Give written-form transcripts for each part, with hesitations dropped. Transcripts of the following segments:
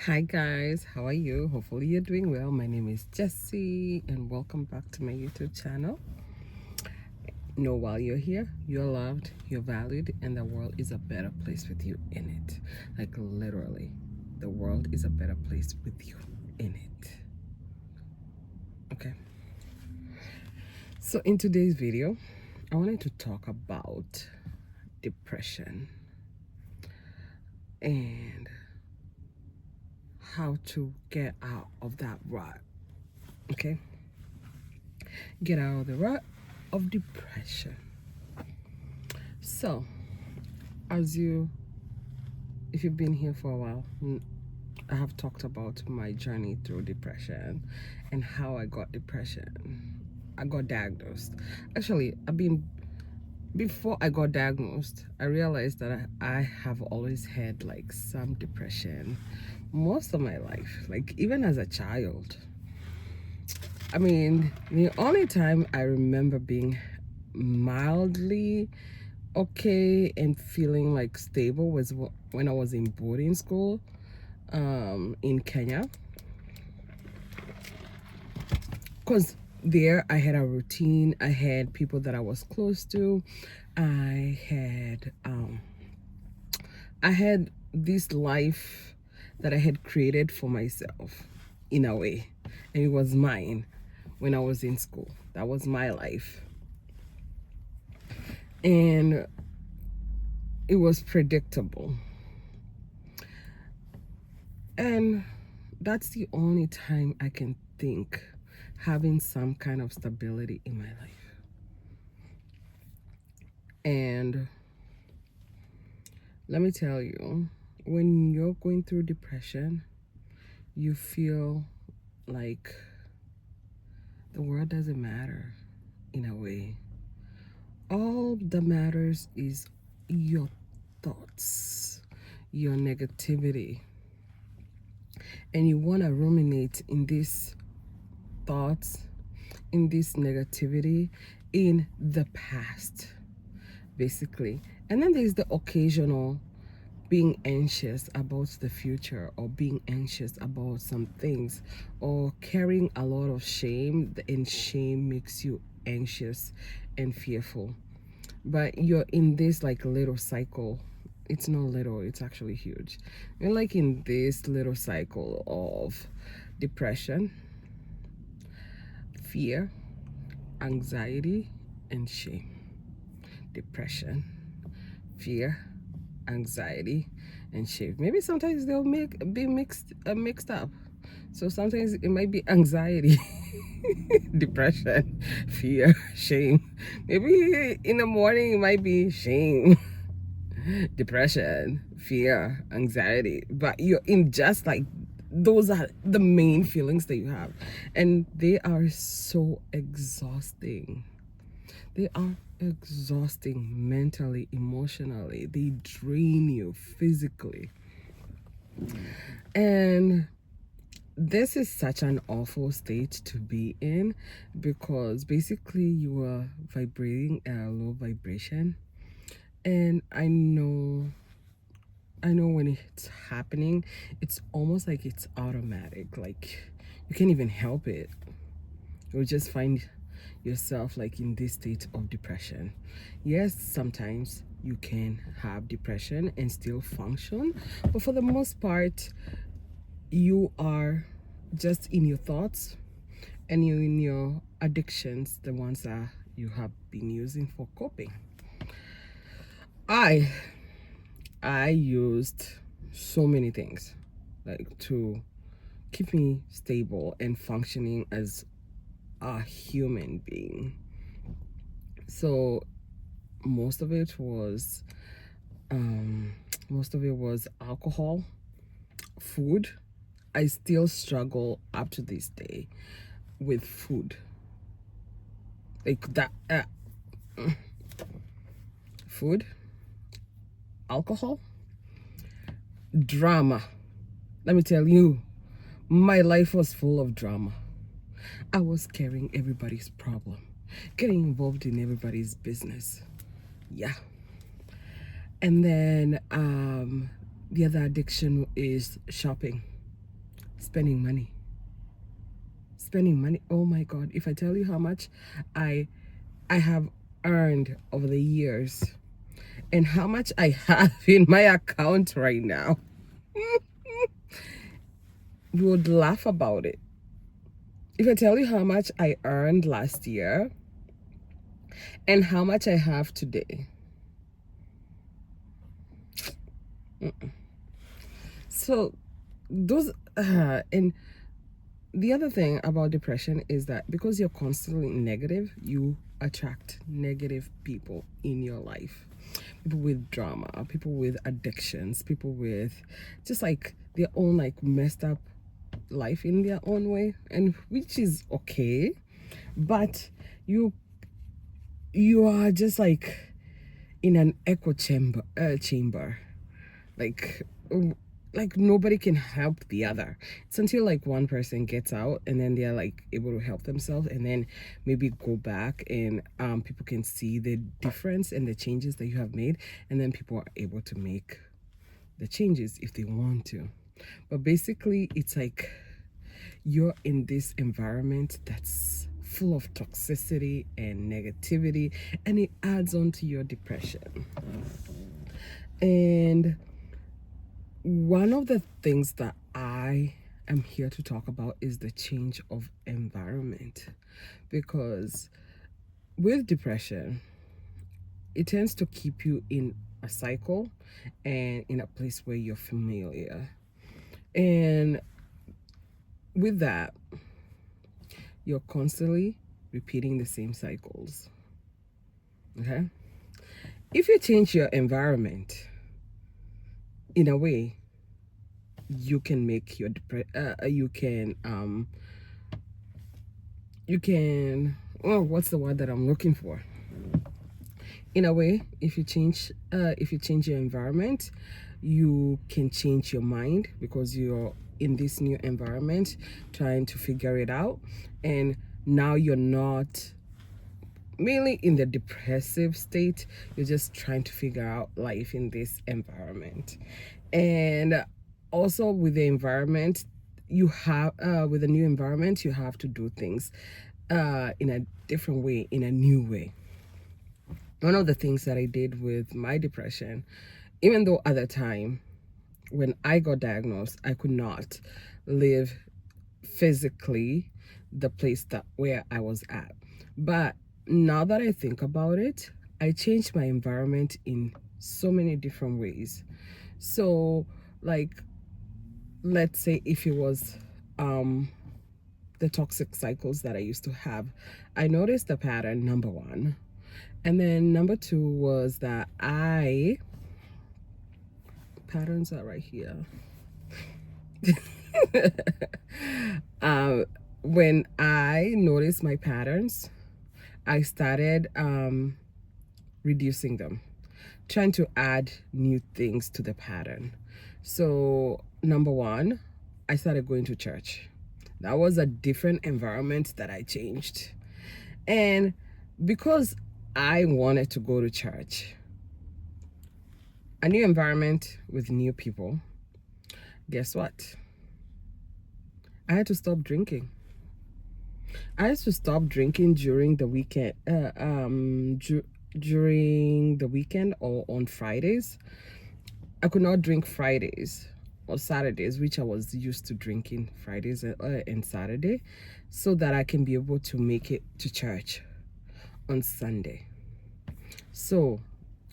Hi guys, how are you? Hopefully you're doing well. My name is Jessie and welcome back to my YouTube channel. Know while you're here, you're loved, you're valued, and the world is a better place with you in it. Like literally, the world is a better place with you in it. Okay. So in today's video, I wanted to talk about depression and how to get out of that rut. Okay? Get out of the rut of depression. So, if you've been here for a while, I have talked about my journey through depression and how I got depression. I got diagnosed. Actually, before I got diagnosed, I realized that I have always had like some depression most of my life, like even as a child. I mean, the only time I remember being mildly okay and feeling like stable was when I was in boarding school in Kenya, because there I had a routine. I had people that I was close to. I had this life that I had created for myself in a way, and it was mine. When I was in school, that was my life, and it was predictable. And that's the only time I can think having some kind of stability in my life. And let me tell you, when you're going through depression, you feel like the world doesn't matter in a way. All that matters is your thoughts, your negativity. And you want to ruminate in these thoughts, in this negativity, in the past, basically. And then there's the occasional being anxious about the future, or being anxious about some things, or carrying a lot of shame, and shame makes you anxious and fearful. But you're in this like little cycle. It's not little, it's actually huge. You're like in this little cycle of depression, fear, anxiety, and shame. Depression, fear, anxiety, and shame. Maybe sometimes they'll be mixed up. So sometimes it might be anxiety, depression, fear, shame. Maybe in the morning it might be shame, depression, fear, anxiety. But you're in just like those are the main feelings that you have, and they are so exhausting. They are exhausting mentally, emotionally. They drain you physically. And this is such an awful state to be in, because basically you are vibrating at a low vibration. And I know when it's happening, it's almost like it's automatic. Like you can't even help it. You'll just find yourself like in this state of depression. Yes, sometimes you can have depression and still function, but for the most part, you are just in your thoughts and you're in your addictions, the ones that you have been using for coping. I used so many things like to keep me stable and functioning as a human being. So most of it was alcohol, food. I still struggle up to this day with food, like that. Food, alcohol, drama. Let me tell you, my life was full of drama. I was carrying everybody's problem, getting involved in everybody's business. Yeah. And then the other addiction is shopping. spending money. Oh my God, if I tell you how much I have earned over the years and how much I have in my account right now, you would laugh about it. If I tell you how much I earned last year and how much I have today. So those and the other thing about depression is that because you're constantly negative, you attract negative people in your life. People with drama, people with addictions, people with just like their own like messed up life in their own way, and which is okay, but you are just like in an echo chamber, like like nobody can help the other. It's until like one person gets out and then they're like able to help themselves and then maybe go back and people can see the difference and the changes that you have made, and then people are able to make the changes if they want to. But basically it's like you're in this environment that's full of toxicity and negativity, and it adds on to your depression. And one of the things that I am here to talk about is the change of environment, because with depression, it tends to keep you in a cycle and in a place where you're familiar. And with that, you're constantly repeating the same cycles. Okay? If you change your environment, in a way, you can make your you can oh, what's the word that I'm looking for? In a way, if you change your environment, you can change your mind, because you're in this new environment trying to figure it out, and now you're not mainly in the depressive state. You're just trying to figure out life in this environment. And also with the environment, you have with a new environment, you have to do things in a different way, in a new way. One of the things that I did with my depression, even though at the time when I got diagnosed, I could not live physically the place that where I was at, but now that I think about it, I changed my environment in so many different ways. So like, let's say if it was the toxic cycles that I used to have, I noticed the pattern, number one. And then number two was that patterns are right here. When I noticed my patterns, I started reducing them, trying to add new things to the pattern. So number one, I started going to church. That was a different environment that I changed. And because I wanted to go to church, a new environment with new people, guess what? I had to stop drinking. I had to stop drinking during the weekend, during the weekend or on Fridays. I could not drink Fridays or Saturdays, which I was used to drinking Fridays and Saturday, so that I can be able to make it to church on Sunday. So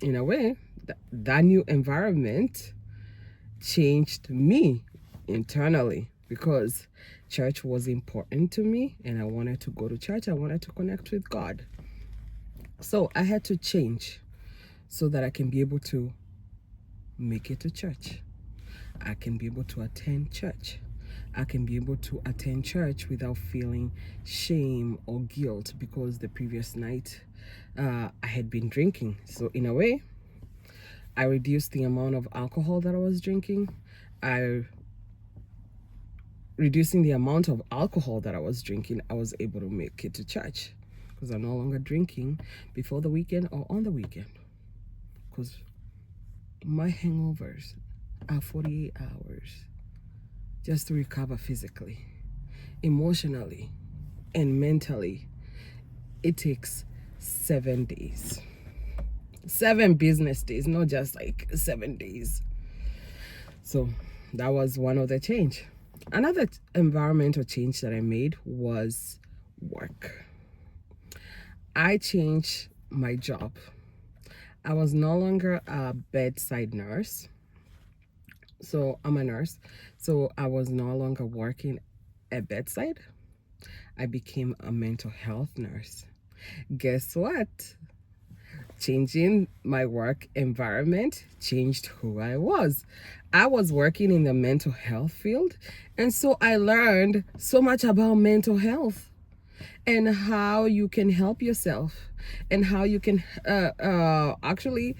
in a way, that new environment changed me internally, because church was important to me and I wanted to go to church. I wanted to connect with God. So I had to change so that I can be able to make it to church. I can be able to attend church. I can be able to attend church without feeling shame or guilt because the previous night I had been drinking. So in a way, I reduced the amount of alcohol that I was drinking. Reducing the amount of alcohol that I was drinking, I was able to make it to church, because I'm no longer drinking before the weekend or on the weekend, because my hangovers are 48 hours. just to recover physically, emotionally, and mentally. It takes 7 days, 7 business days, not just like 7 days. So that was one of the change. Another environmental change that I made was work. I changed my job. I was no longer a bedside nurse. So I'm a nurse. So I was no longer working at bedside. I became a mental health nurse. Guess what? Changing my work environment changed who I was. I was working in the mental health field, and so I learned so much about mental health and how you can help yourself and how you can actually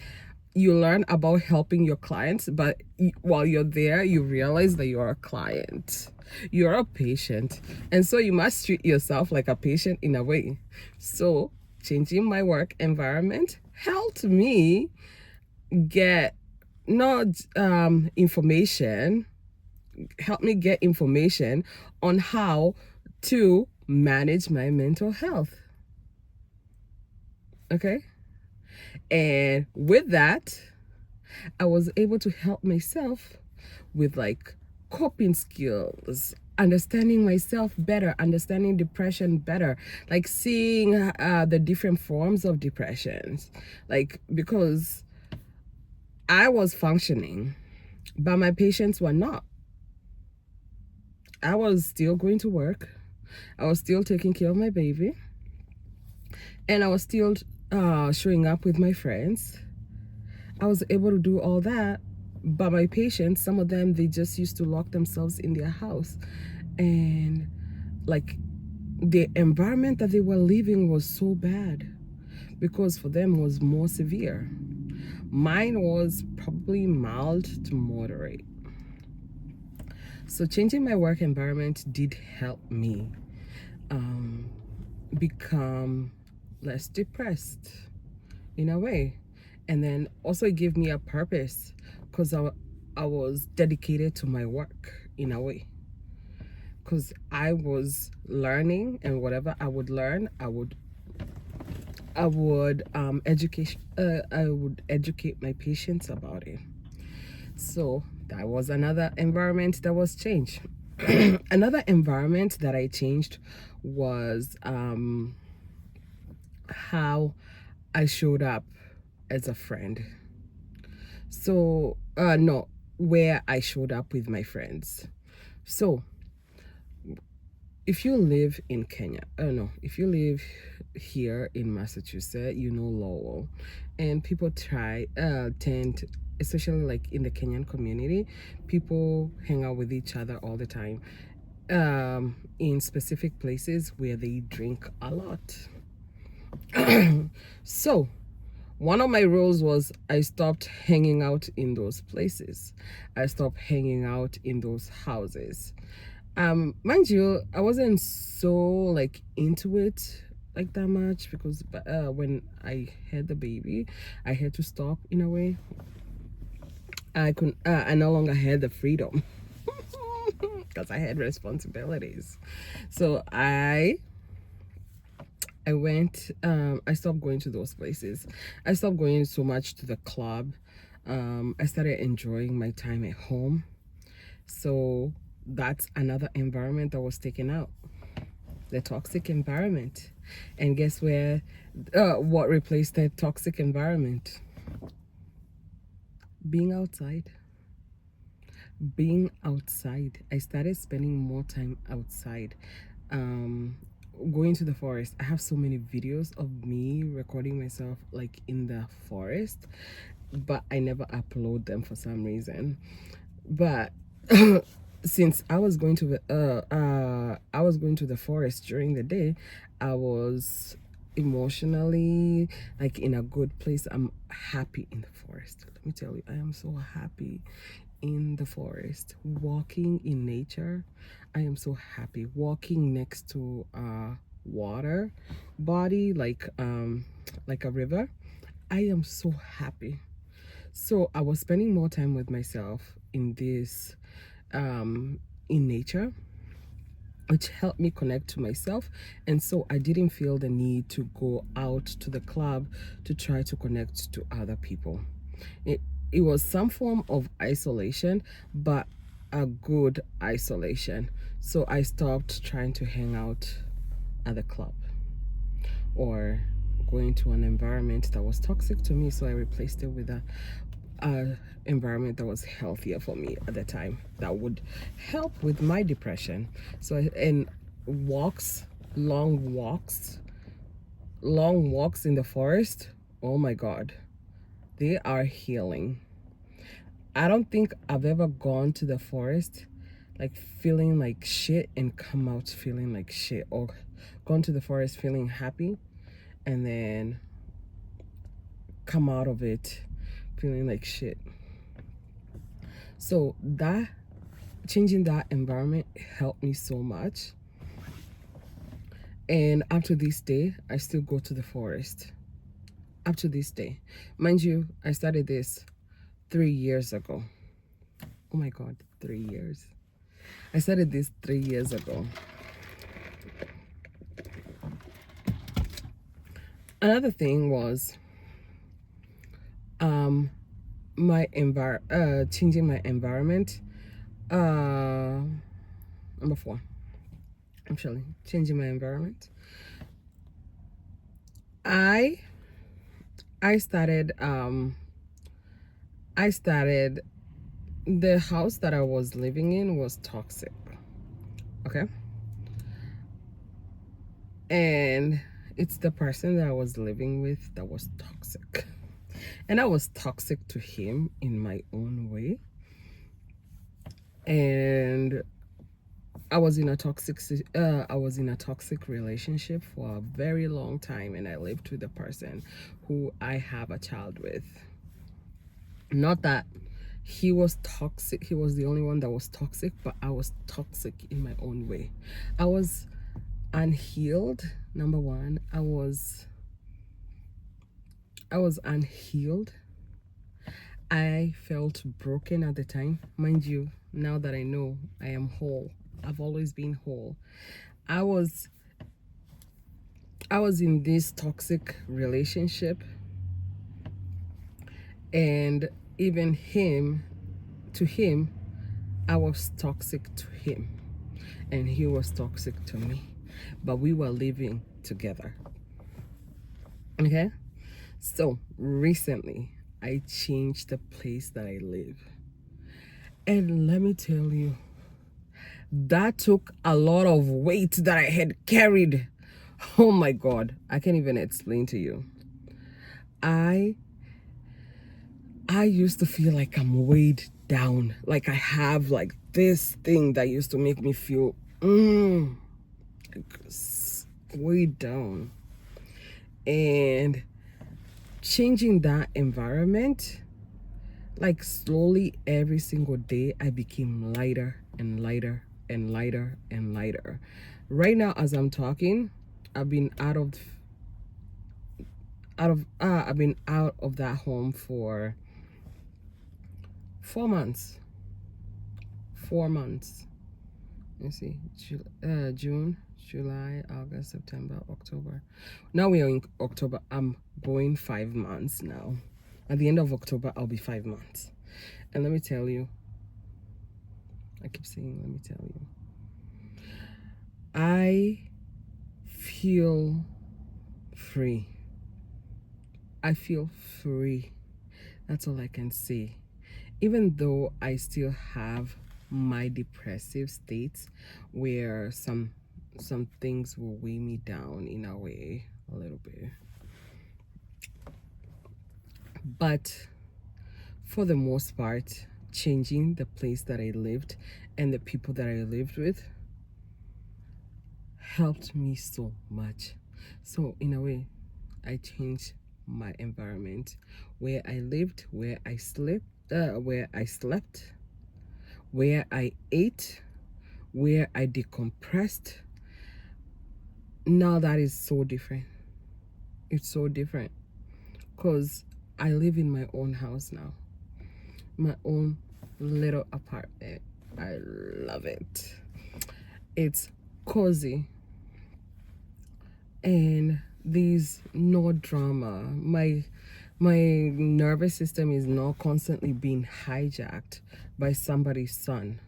you learn about helping your clients, but while you're there you realize that you're a client, you're a patient, and so you must treat yourself like a patient in a way. So changing my work environment helped me get not information helped me get information on how to manage my mental health. Okay, and with that I was able to help myself with like coping skills, understanding myself better, understanding depression better, like seeing the different forms of depressions, like because I was functioning but my patients were not. I was still going to work, I was still taking care of my baby, and I was still showing up with my friends. I was able to do all that, but my patients, some of them, they just used to lock themselves in their house, and like the environment that they were living was so bad because for them was more severe. Mine was probably mild to moderate. So changing my work environment did help me become less depressed in a way, and then also it gave me a purpose because I was dedicated to my work in a way, because I was learning, and whatever I would learn I would educate my patients about it. So that was another environment that was changed. Another environment that I changed was how I showed up as a friend. So no, where I showed up with my friends. So if you live in Kenya, no, if you live here in Massachusetts, you know Lowell, and people tend, especially like in the Kenyan community, people hang out with each other all the time, in specific places where they drink a lot. So one of my rules was I stopped hanging out in those places. I stopped hanging out in those houses. Mind you, I wasn't so like into it like that much because when I had the baby, I had to stop in a way. I no longer had the freedom because I had responsibilities. So I went, I stopped going to those places. I stopped going so much to the club. I started enjoying my time at home. So that's another environment that was taken out, the toxic environment. And guess what replaced that toxic environment? Being outside. Being outside. I started spending more time outside. Going to the forest. I have so many videos of me recording myself like in the forest, but I never upload them for some reason. But since I was going to the forest during the day, I was emotionally like in a good place. I'm happy in the forest. Let me tell you, I am so happy in the forest, walking in nature. I am so happy walking next to a water body, like a river. I am so happy. So I was spending more time with myself in in nature, which helped me connect to myself. And so I didn't feel the need to go out to the club to try to connect to other people. It was some form of isolation, but a good isolation. So I stopped trying to hang out at the club or going to an environment that was toxic to me. So I replaced it with a environment that was healthier for me at the time, that would help with my depression. So and walks, long walks, long walks in the forest, oh my god, they are healing. I don't think I've ever gone to the forest like feeling like shit and come out feeling like shit, or gone to the forest feeling happy and then come out of it feeling like shit. So that changing that environment helped me so much. And up to this day, I still go to the forest. Up to this day. Mind you, I started this 3 years ago. Oh my god, 3 years. I started this 3 years ago. Another thing was changing my environment. Number 4. Actually, changing my environment. I started the house that I was living in was toxic. Okay? And it's the person that I was living with that was toxic. And I was toxic to him in my own way. And I was in a toxic relationship for a very long time, and I lived with the person who I have a child with. Not that he was toxic, he was the only one that was toxic, but I was toxic in my own way. I was unhealed. Number 1, I was unhealed. I felt broken at the time. Mind you, now that I know I am whole, I've always been whole. I was in this toxic relationship, and even to him, I was toxic to him, and he was toxic to me, but we were living together. Okay? So recently, I changed the place that I live. And let me tell you, that took a lot of weight that I had carried. Oh my god, I can't even explain to you. I used to feel like I'm weighed down. Like I have like this thing that used to make me feel weighed down. And changing that environment, like slowly every single day, I became lighter and lighter and lighter and lighter. Right now, as I'm talking, I've been out of that home for 4 months. 4 months. Let's see, June, July, August, September, October. Now we are in October. I'm going 5 months now. At the end of October, I'll be 5 months. And let me tell you, I keep saying, let me tell you, I feel free. I feel free. That's all I can say. Even though I still have my depressive states where some things will weigh me down in a way a little bit. But for the most part, changing the place that I lived and the people that I lived with helped me so much. So in a way, I changed my environment, where I lived, where I slept, where I ate, where I decompressed. Now that is so different. It's so different because I live in my own house now, my own little apartment. I love it. It's cozy and there's no drama. My nervous system is not constantly being hijacked by somebody's son,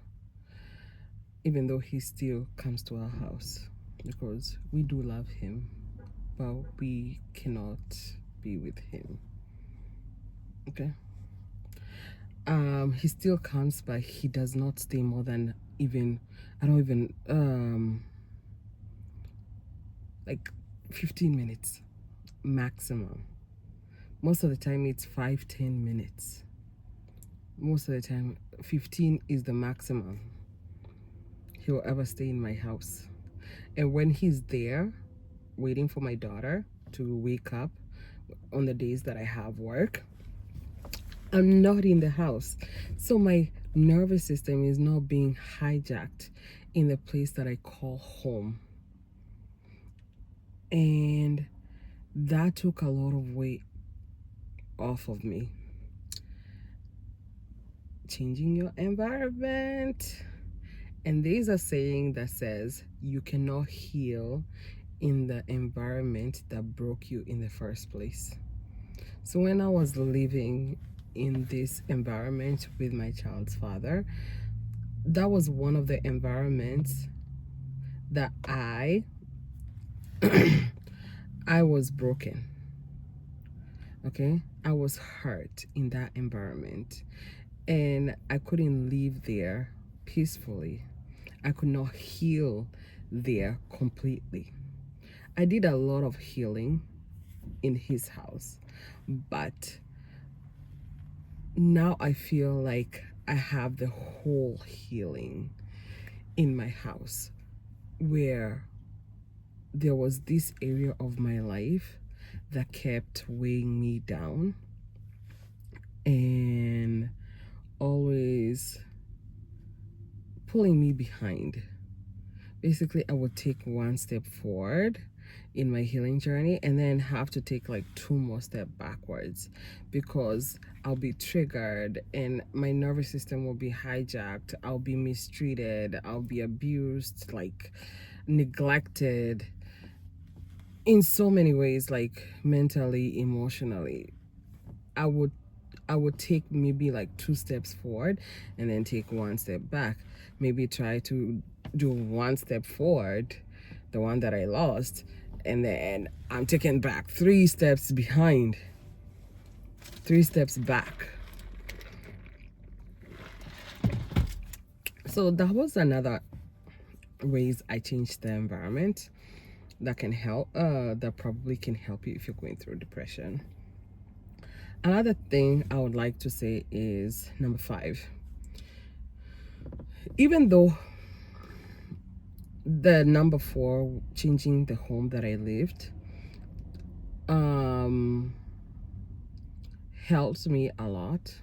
even though he still comes to our house because we do love him, but we cannot be with him. Okay. He still comes, but he does not stay more than even, I don't even like 15 minutes maximum. Most of the time it's 5-10 minutes. Most of the time 15 is the maximum he'll ever stay in my house. And when he's there waiting for my daughter to wake up on the days that I have work, I'm not in the house. So my nervous system is not being hijacked in the place that I call home. And that took a lot of weight off of me. Changing your environment. And there's a saying that says you cannot heal in the environment that broke you in the first place. So when I was living in this environment with my child's father, that was one of the environments that I was broken. Okay, I was hurt in that environment and I couldn't live there peacefully. I could not heal there completely. I did a lot of healing in his house, but now I feel like I have the whole healing in my house, where there was this area of my life that kept weighing me down and always pulling me behind. Basically, I would take one step forward in my healing journey and then have to take like 2 more steps backwards because I'll be triggered and my nervous system will be hijacked. I'll be mistreated. I'll be abused, like neglected in so many ways, like mentally, emotionally. I would take maybe like 2 steps forward and then take 1 step back. Maybe try to do 1 step forward, the one that I lost, and then I'm taken back 3 steps behind, 3 steps back. So that was another ways I changed the environment that can help, that probably can help you if you're going through depression. Another thing I would like to say is number 5. Even though the number 4, changing the home that I lived, helps me a lot,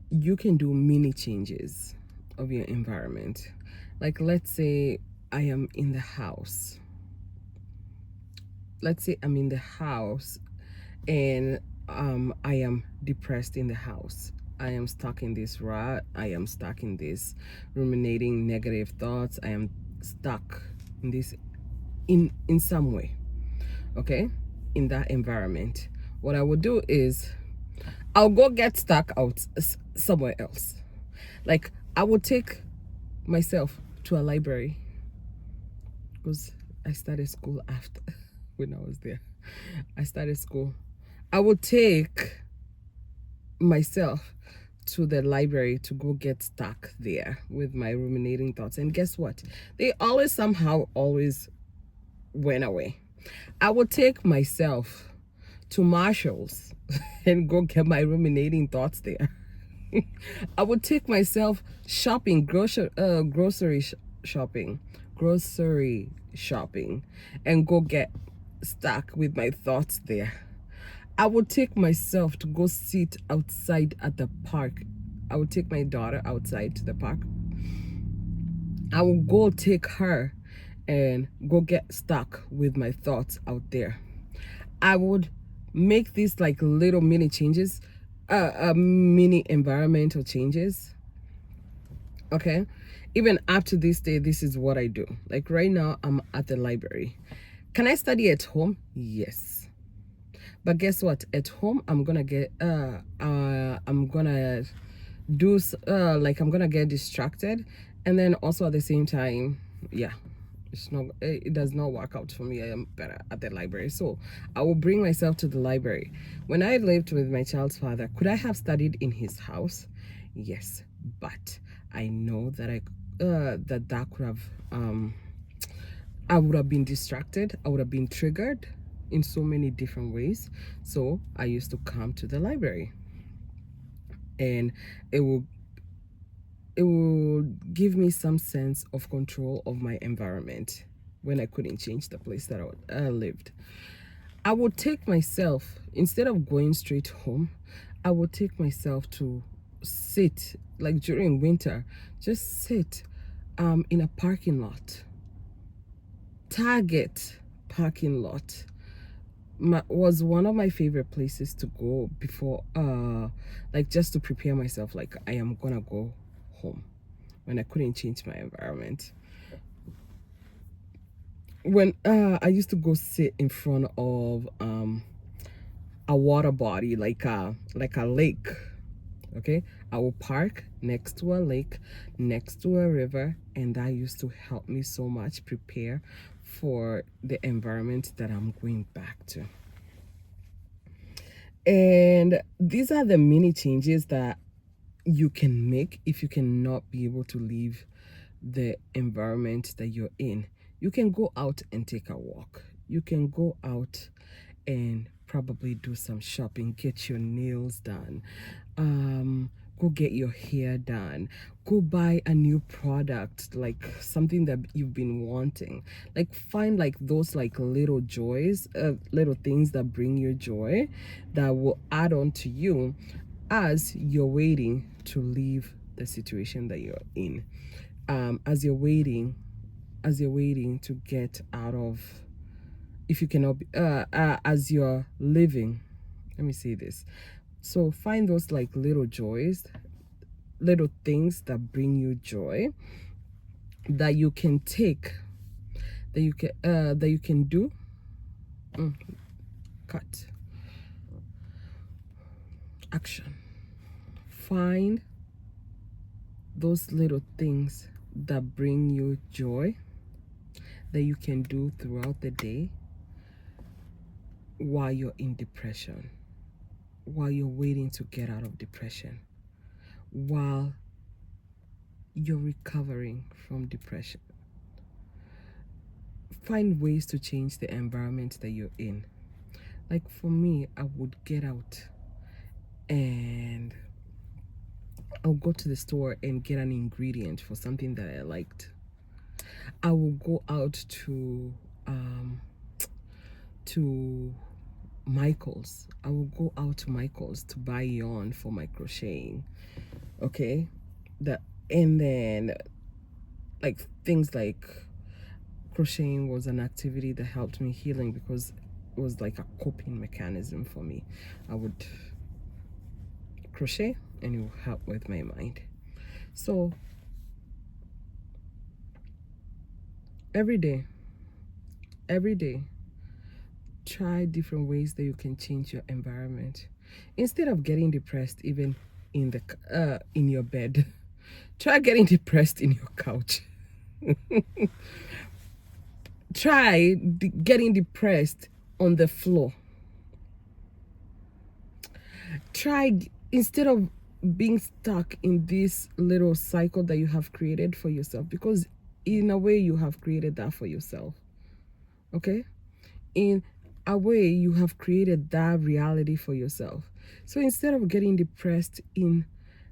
you can do mini changes of your environment. Like, let's say I am in the house. Let's say I'm in the house and I am depressed in the house. I am stuck in this rut. I am stuck in this ruminating negative thoughts. I am stuck in this in some way, okay, in that environment. What I would do is I'll go get stuck out somewhere else. Like, I would take myself to a library because I started school after when I was there. I started school. I would take myself to the library to go get stuck there with my ruminating thoughts. And guess what? They always somehow always went away. I would take myself to Marshall's and go get my ruminating thoughts there. I would take myself shopping, grocery shopping, and go get stuck with my thoughts there. I would take myself to go sit outside at the park. I would take my daughter outside to the park. I would go take her and go get stuck with my thoughts out there. I would make these like little mini changes, mini environmental changes Okay, even up to this day, this is what I do. Like right now, I'm at the library. Can I study at home? Yes. But guess what? At home, I'm gonna like I'm gonna get distracted, and then also at the same time, yeah, it does not work out for me. I am better at the library, so I will bring myself to the library. When I lived with my child's father, could I have studied in his house? Yes, but I know that that could have I would have been distracted. I would have been triggered in so many different ways. So I used to come to the library, and it will give me some sense of control of my environment when I couldn't change the place that I lived. I would take myself, instead of going straight home, I would take myself to sit, like during winter, just sit in a parking lot. Target parking lot was one of my favorite places to go before, like just to prepare myself, like I am gonna go home when I couldn't change my environment. When I used to go sit in front of a water body, like a lake. Okay, I will park next to a lake, next to a river, and that used to help me so much prepare for the environment that I'm going back to. And these are the mini changes that you can make if you cannot be able to leave the environment that you're in. You can go out and take a walk. You can go out and probably do some shopping, get your nails done, go get your hair done, go buy a new product, like something that you've been wanting. Like find like those like little joys, little things that bring you joy, that will add on to you as you're waiting to leave the situation that you're in. As you're waiting to get out of, if you cannot be, as you're living, let me say this. So find those like little joys, little things that bring you joy, that you can take, that you can do. Cut. Action. Find those little things that bring you joy, that you can do throughout the day while you're in depression, while you're waiting to get out of depression, while you're recovering from depression. Find ways to change the environment that you're in. Like for me, I would get out and I'll go to the store and get an ingredient for something that I liked. I will go out to Michael's. I will go out to Michael's to buy yarn for my crocheting. Okay? And then like things like crocheting was an activity that helped me healing, because it was like a coping mechanism for me. I would crochet and it will help with my mind. So every day, try different ways that you can change your environment. Instead of getting depressed even in your bed, try getting depressed in your couch. Try getting depressed on the floor. Try, instead of being stuck in this little cycle that you have created for yourself, because in a way you have created that for yourself. Okay, in a way you have created that reality for yourself. So instead of getting depressed in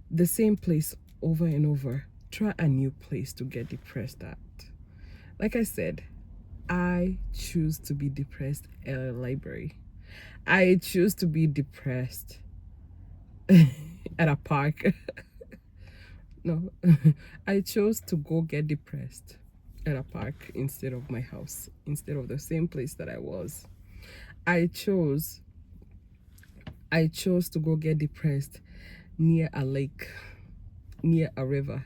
the same place over and over, try a new place to get depressed at. Like I said, I choose to be depressed at a library. I choose to be depressed at a park. No, I chose to go get depressed at a park instead of my house, instead of the same place that I was. I chose to go get depressed near a lake, near a river.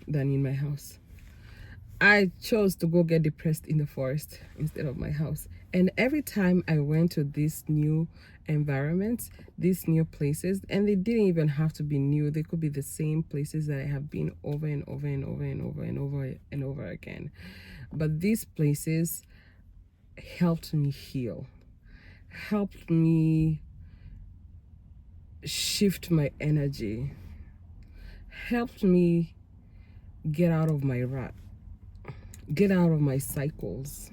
than in my house. I chose to go get depressed in the forest instead of my house. And every time I went to these new environments, these new places, and they didn't even have to be new, they could be the same places that I have been over and over and over and over and over and over again. But these places helped me heal, helped me shift my energy, helped me get out of my rut, get out of my cycles.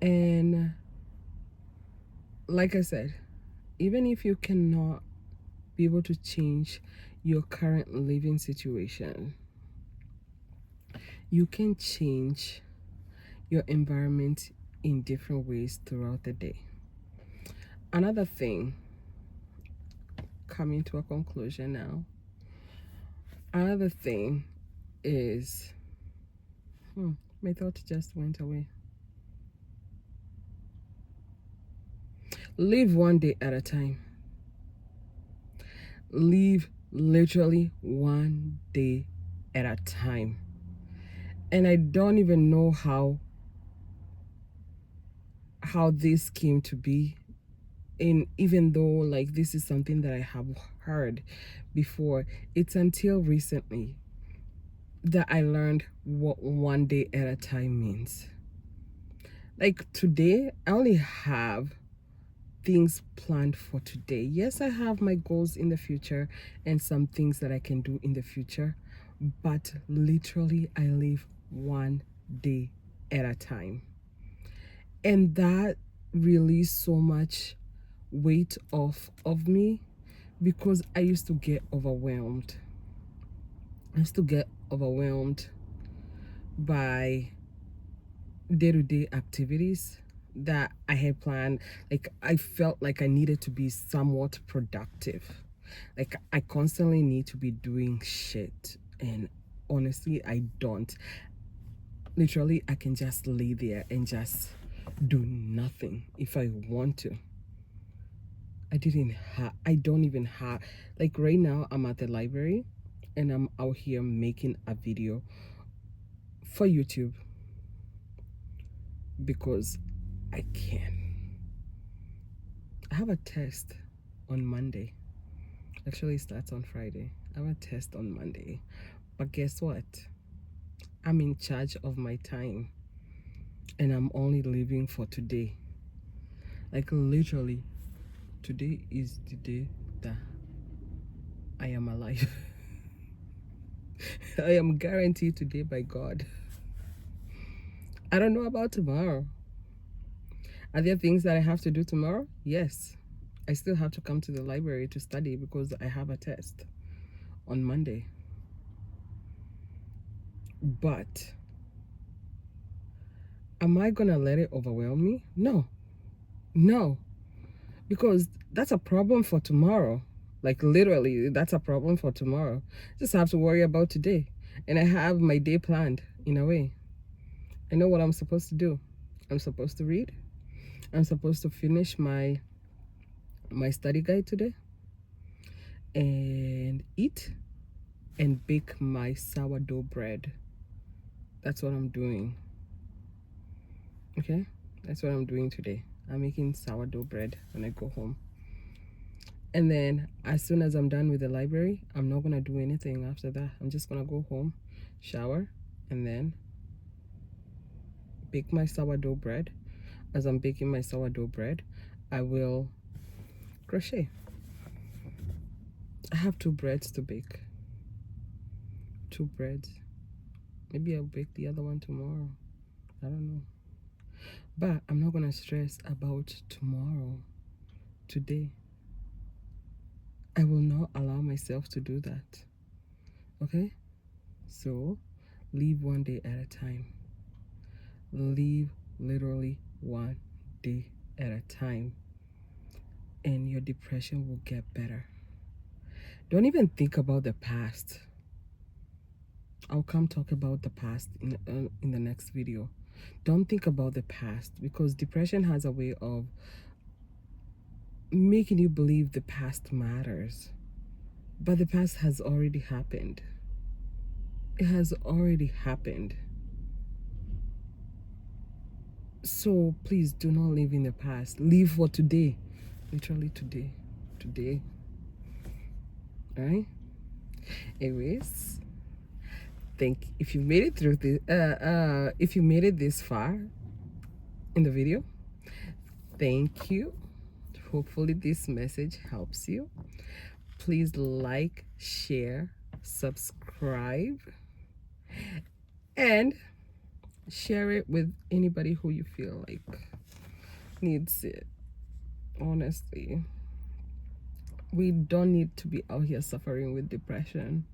And like I said, even if you cannot be able to change your current living situation, you can change your environment in different ways throughout the day. Another thing, coming to a conclusion now, another thing is, my thought just went away. Live one day at a time. Live literally one day at a time. And I don't even know how this came to be. And even though like this is something that I have heard before, it's until recently that I learned what one day at a time means. Like today, I only have things planned for today. Yes, I have my goals in the future and some things that I can do in the future, but literally I live one day at a time. And that released so much weight off of me, because I used to get overwhelmed. I used to get overwhelmed by day-to-day activities that I had planned. Like I felt like I needed to be somewhat productive. Like I constantly need to be doing shit, and honestly I don't. Literally I can just lay there and just do nothing if I want to. I don't even have, like right now I'm at the library and I'm out here making a video for YouTube because I can. I have a test on Monday. Actually, it starts on Friday. I have a test on Monday. But guess what? I'm in charge of my time. And I'm only living for today. Like literally, today is the day that I am alive. I am guaranteed today by God. I don't know about tomorrow. Are there things that I have to do tomorrow? Yes. I still have to come to the library to study because I have a test on Monday. But am I gonna let it overwhelm me? No. No. Because that's a problem for tomorrow. Like literally, that's a problem for tomorrow. Just have to worry about today. And I have my day planned in a way. I know what I'm supposed to do. I'm supposed to read. I'm supposed to finish my study guide today and eat and bake my sourdough bread. That's what I'm doing. Okay? That's what I'm doing today. I'm making sourdough bread when I go home. And then as soon as I'm done with the library, I'm not gonna do anything after that. I'm just gonna go home, shower, and then bake my sourdough bread. As I'm baking my sourdough bread, I will crochet. I have 2 breads to bake. 2 breads. Maybe I'll bake the other one tomorrow. I don't know. But I'm not gonna stress about tomorrow. Today. I will not allow myself to do that. Okay? So, live one day at a time. Live literally one day at a time. And your depression will get better. Don't even think about the past. I'll come talk about the past in the next video. Don't think about the past, because depression has a way of making you believe the past matters. But the past has already happened. It has already happened. So please do not live in the past. Live for today. Literally today. Today. Alright? Anyways, if you made it through the if you made it this far in the video, thank you. Hopefully this message helps you. Please like, share, subscribe, and share it with anybody who you feel like needs it. Honestly, we don't need to be out here suffering with depression.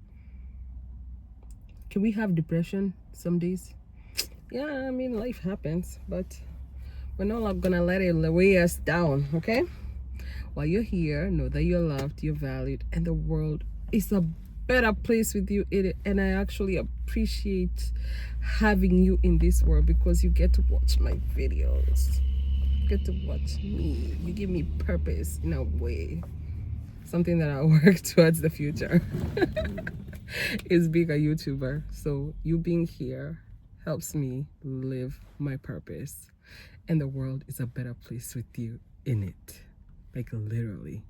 Can we have depression some days? Yeah, I mean, life happens, but we're not gonna let it weigh us down, okay? While you're here, know that you're loved, you're valued, and the world is a better place with you in it. And I actually appreciate having you in this world because you get to watch my videos. You get to watch me. You give me purpose in a way. Something that I work towards the future is being a YouTuber. So you being here helps me live my purpose. And the world is a better place with you in it. Like literally.